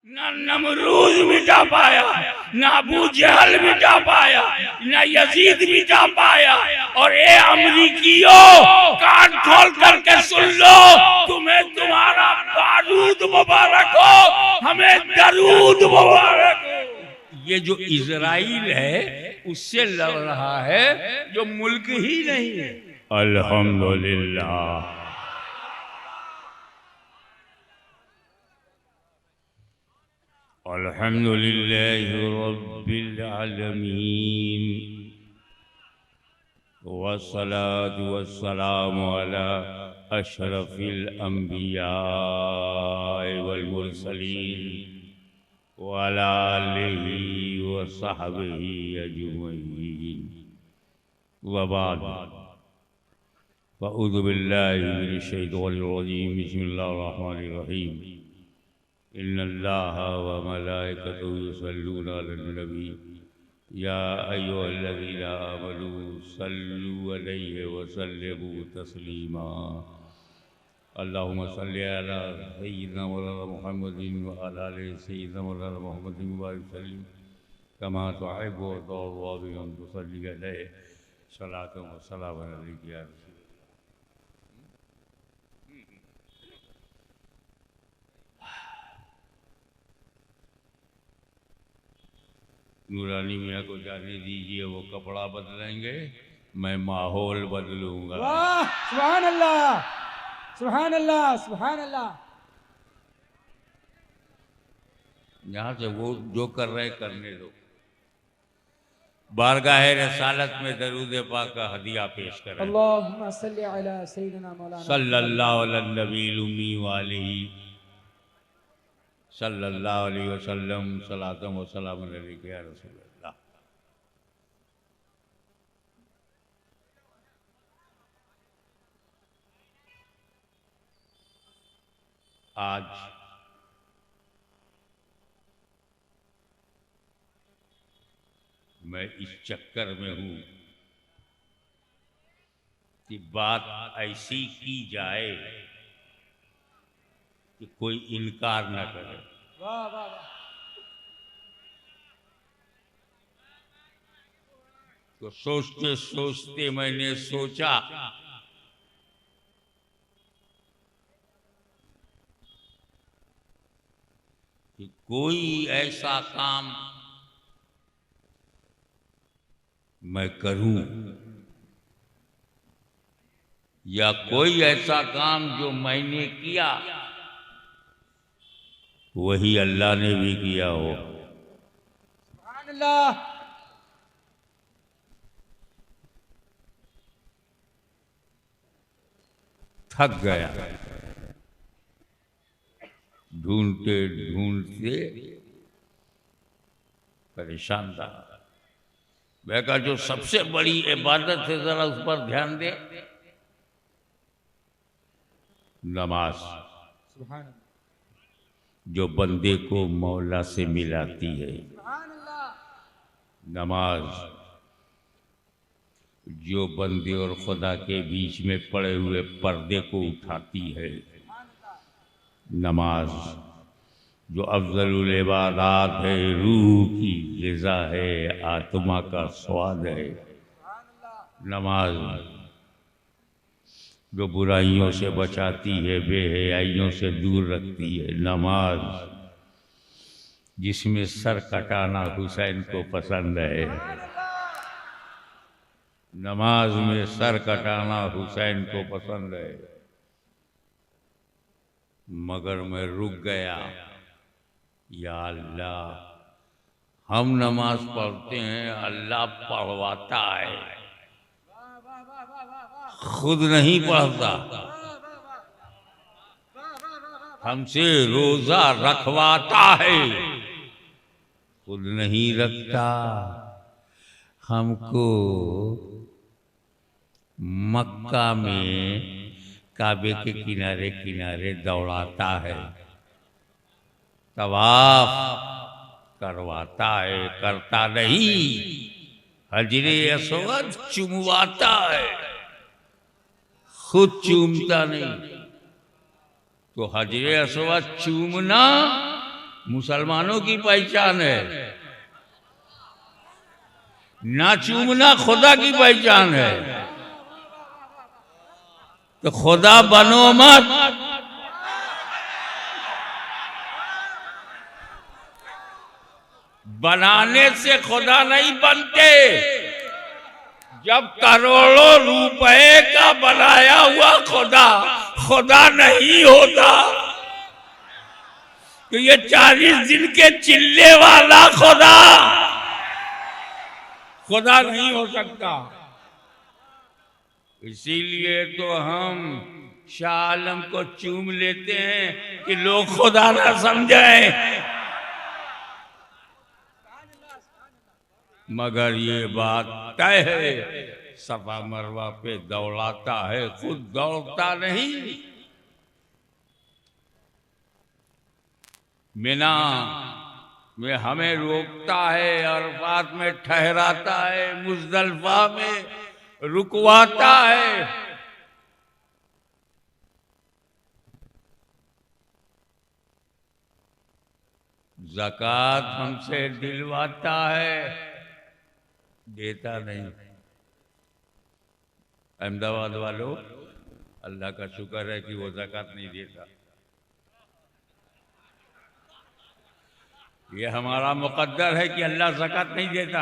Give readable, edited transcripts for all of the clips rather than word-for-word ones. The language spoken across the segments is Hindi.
ना नमरूद मिटा पाया, ना अबू जहल मिटा पाया, ना यजीद मिटा पाया। और ए अमरीकियों, कान खोल करके सुन लो, तुम्हें तुम्हारा बारूद मुबारक हो, हमें दरूद मुबारक हो। ये जो इजराइल है उससे लड़ रहा है जो मुल्क ही नहीं है। अल्हम्दुलिल्लाह। अल्हम्दुलिल्लाहि रब्बिल आलमीन वस्सलातु वस्सलामु अला अशरफिल अंबिया वल मुरसलीन व अला आलिहि व सहबिहि अजमईन व बाद। अऊज़ु बिल्लाहि मिनश शैतानिर रजीम। बिस्मिल्लाहिर रहमानिर रहीम। इन्नल्लाह व मलाइकतहु युसल्लूना अलन नबी या अय्युहल्लज़ीना आमनू सल्लु अलैहि व सल्लिमू तस्लीमा। अल्लाहुम्मा सल्लि अला सय्यिदिना मौलाना मुहम्मदिन व अला आलि सय्यिदिना मौलाना मुहम्मदिन व सल्लिम कमा तुहिब्बु व तुर्ज़ा बि अन तुसल्ली अलैहि सलातन व सलामन अलैका या रसूल। नूरानी मियाँ को जाने दीजिए, वो कपड़ा बदलेंगे, मैं माहौल बदलूंगा। वाह, सुभान अल्लाह, सुभान अल्लाह, सुभान अल्लाह। यहाँ से वो जो कर रहे करने दो। बारगाह रसालत में दरूद पाक का हदिया पेश करें। अल्लाहुम्मा सल्ली अला सय्यिदिना मौलाना सल्लल्लाहु अला नबील उम्मी वालिही सल्लल्लाहु अलैहि वसल्लम सलातम व सलाम अलैका या रसूलल्लाह। आज मैं इस चक्कर में हूं कि बात ऐसी की जाए कि कोई इनकार न करे। वाह वाह वाह। तो सोचते सोचते मैंने सोचा कि कोई ऐसा काम मैं करूं या कोई ऐसा काम जो मैंने किया वही अल्लाह ने भी किया हो। सुभान अल्लाह। थक गया, ढूंढते ढूंढते परेशान था। मैं कहा जो सबसे बड़ी इबादत है जरा उस पर ध्यान दे। नमाज, सुभान अल्लाह, जो बंदे को मौला से मिलाती है। सुभान अल्लाह। नमाज, जो बंदे और खुदा के बीच में पड़े हुए पर्दे को उठाती है। नमाज, जो अफजलुल इबादात है, रूह की ग़िज़ा है, आत्मा का स्वाद है। नमाज, जो बुराइयों से बचाती है, बेहयाइयों से दूर रखती है। नमाज, जिसमें सर कटाना हुसैन को पसंद है। नमाज में सर कटाना हुसैन को पसंद है। मगर मैं रुक गया। या अल्लाह, हम नमाज पढ़ते हैं, अल्लाह पढ़वाता है, खुद नहीं पढ़ता। हमसे रोजा रखवाता है, खुद नहीं रखता। हमको मक्का में काबे के किनारे किनारे दौड़ाता है, तवाफ करवाता है, करता नहीं। हजरे अस्वद चुमवाता है, खुद चूमता नहीं। तो हजरे अस्वद चूमना मुसलमानों की पहचान है। ना चूमना खुदा की पहचान है। तो खुदा बनो मत। बनाने से खुदा नहीं बनते। जब करोड़ों रुपए का बनाया हुआ खुदा खुदा नहीं होता, तो ये 40 दिन के चिल्ले वाला खुदा नहीं हो सकता। इसीलिए तो हम शाह आलम को चूम लेते हैं कि लोग खुदा ना समझें। मगर ये बात तय है, सफा मरवा पे दौड़ाता है, खुद दौड़ता नहीं। मिना में हमें रोकता है, अरफात में ठहराता है, मुजदलिफा में रुकवाता है। ज़कात हमसे दिलवाता है, देता नहीं। अहमदाबाद वालों, अल्लाह का शुक्र है कि वो ज़कात नहीं देता। ये हमारा मुकद्दर है कि अल्लाह ज़कात नहीं देता।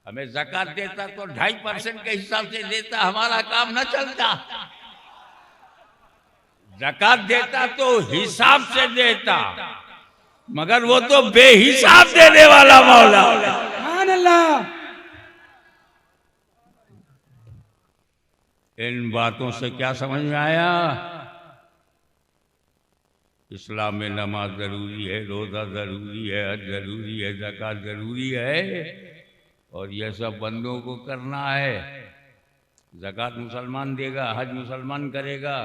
हमें ज़कात देता तो 2.5% के हिसाब से देता, हमारा काम न चलता। ज़कात देता तो हिसाब से देता, मगर वो तो बेहिसाब देने वाला मौला। सुभान अल्लाह। इन बातों से क्या समझ में आया? इस्लाम में नमाज जरूरी है, रोज़ा जरूरी है, हज जरूरी है, ज़कात जरूरी है, और यह सब बंदों को करना है। ज़कात मुसलमान देगा, हज मुसलमान करेगा,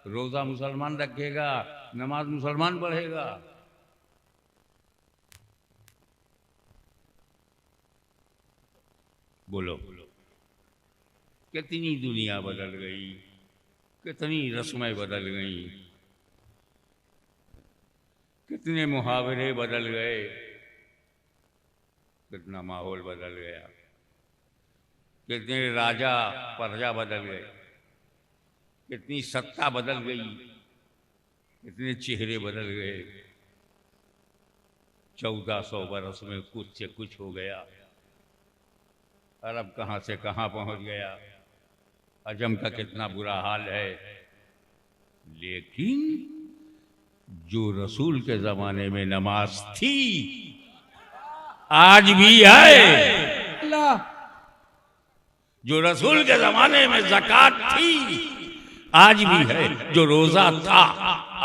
रोज़ा मुसलमान रखेगा, नमाज मुसलमान पढ़ेगा। बोलो, कितनी दुनिया बदल गई, कितनी रस्में बदल गई, कितने मुहावरे बदल गए, कितना माहौल बदल गया, कितने राजा प्रजा बदल गए, कितनी सत्ता बदल गई, कितने चेहरे बदल गए। 1400 बरस में कुछ से कुछ हो गया। अरब कहाँ से कहाँ पहुँच गया, अजम का कितना बुरा हाल है। लेकिन जो रसूल के ज़माने में नमाज थी, आज भी है। जो रसूल के ज़माने में ज़कात थी, आज भी है। जो रोज़ा था,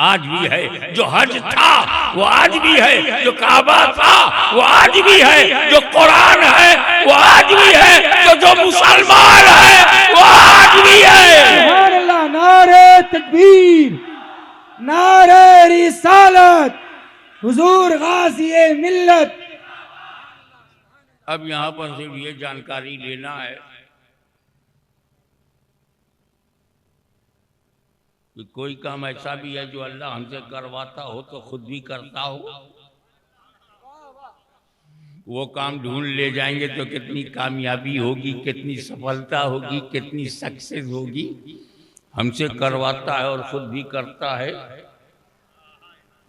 आज भी है। जो हज था, वो आज भी है। जो काबा था, वो आज भी है। जो कुरान है, वो आज भी है। तो जो मुसलमान है, वो आज भी है। सुभान अल्लाह। नारे तकबीर, नारे रिसालत, हुजूर गाज़ी मिल्लत। अब यहाँ पर सिर्फ ये जानकारी लेना है कि कोई काम ऐसा भी है जो अल्लाह हमसे करवाता हो तो खुद भी करता हो। वो काम ढूंढ ले जाएंगे तो कितनी कामयाबी होगी, कितनी सफलता होगी, कितनी सक्सेस होगी। हमसे करवाता है और खुद भी करता है।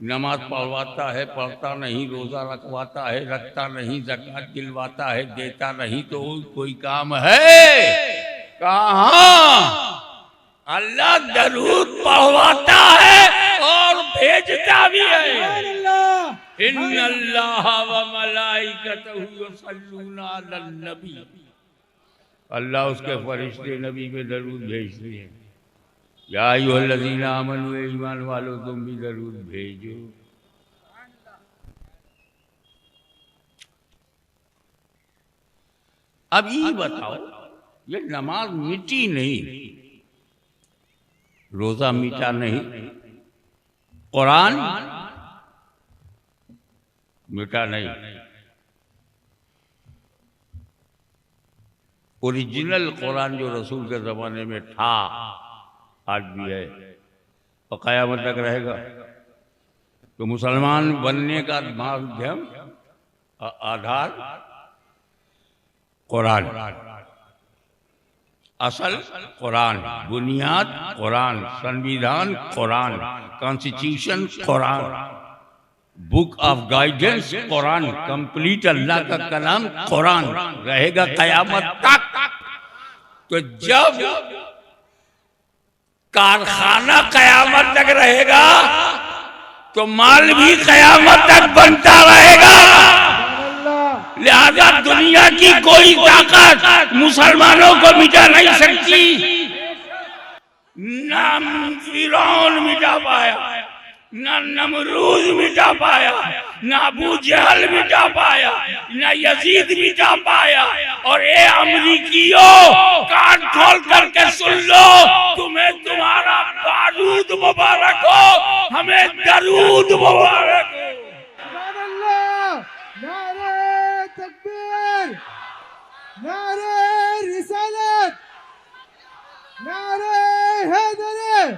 नमाज पढ़वाता है, पढ़ता नहीं। रोज़ा रखवाता है, रखता नहीं। ज़कात दिलवाता है, देता नहीं। तो कोई काम है कहाँ? अल्लाह दरूद पढ़वाता है और भेजता भी है। इन्नल्लाह व मलाइकतहु युसल्लूना अलन नबी। अल्लाह उसके फरिश्ते नबी पे दरूद भेजते हैं। या अय्युहल्लज़ीना आमनू, ईमान वालों तुम भी दरूद भेजो। अब ये बताओ, ये नमाज मिटी नहीं, रोजा मिटा नहीं, कुरान मिटा नहीं। ओरिजिनल कुरान जो रसूल के ज़माने में था, आज भी है और क़यामत तक रहेगा। तो मुसलमान बनने का माध्यम आधार कुरान, असल कुरान, बुनियाद कुरान, संविधान कुरान, कॉन्स्टिट्यूशन कुरान, बुक ऑफ गाइडेंस कुरान, कंप्लीट अल्लाह का कलाम कुरान रहेगा कयामत तक। तो जब कारखाना कयामत तक रहेगा तो माल भी कयामत तक बनता रहेगा। लिहाजा दुनिया की कोई ताकत मुसलमानों को मिटा नहीं सकती। ना फिरौन मिटा पाया, ना नमरूद मिटा पाया, ना अबू जहल मिटा पाया, ना यजीद मिटा पाया। और ये अमरीकियों, कान खोल करके सुन लो, तुम्हें तुम्हारा बारूद मुबारक हो, हमें दरूद मुबारक हो। नारे तकबीर, नारे रिसालत, नारे हैदरी।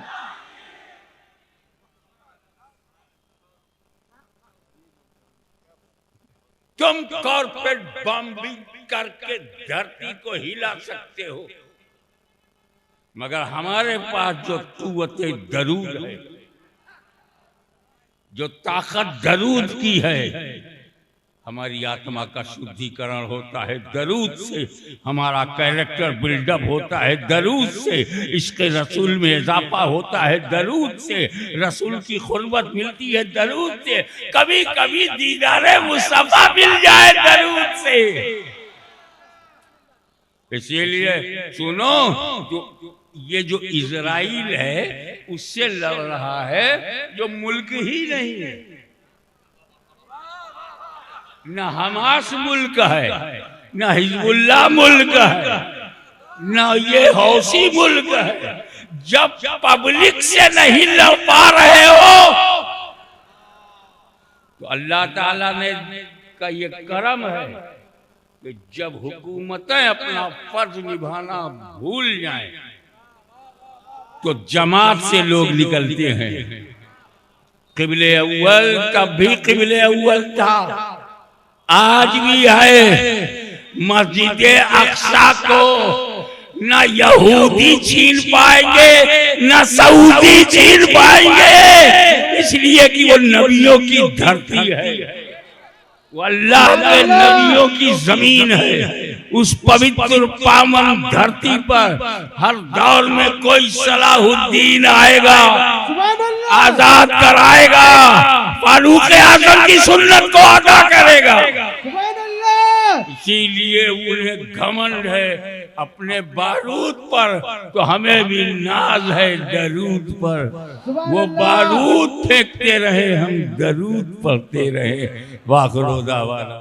तुम कॉर्पोरेट बॉम्बिंग करके धरती को हिला सकते हो, मगर हमारे पास जो कुव्वते दरूद है, जो ताकत दरूद की है, हमारी आत्मा का शुद्धिकरण होता है दरूद से, हमारा कैरेक्टर बिल्डअप होता है दरूद से, इसके रसूल में इजाफा होता है दरूद से, रसूल की खुर्बत मिलती है दरूद से, कभी कभी दीदारे मुस्तफा मिल जाए दरूद से। इसीलिए सुनो, ये जो इजराइल है उससे लड़ रहा है जो मुल्क ही नहीं है। न हमास मुल्क है, न हिजबुल्लाह मुल्क है, न ये हौसी मुल्क है। जब पब्लिक से नहीं लड़ पा रहे हो तो अल्लाह ताला ने का ये करम है कि जब हुकूमतें अपना फर्ज निभाना भूल जाएं तो जमात से लोग निकलते हैं। क़िबले अव्वल तब भी क़िबले अव्वल था, आज भी है। मस्जिद अक्सा को न यहूदी छीन पाएंगे, न सऊदी छीन पाएंगे, इसलिए कि वो नबियों की धरती है, वो अल्लाह के नबियों की जमीन है। उस पवित्र पावन धरती पर हर दौर में कोई सलाहुद्दीन आएगा, आजाद कराएगा, फारूक आजम की सुन्नत को अदा करेगा। इसीलिए उन्हें घमंड है अपने बारूद पर, तो हमें भी नाज है दरूद पर। वो बारूद फेंकते रहे, हम दरूद पढ़ते रहे। वाखिर दावाना।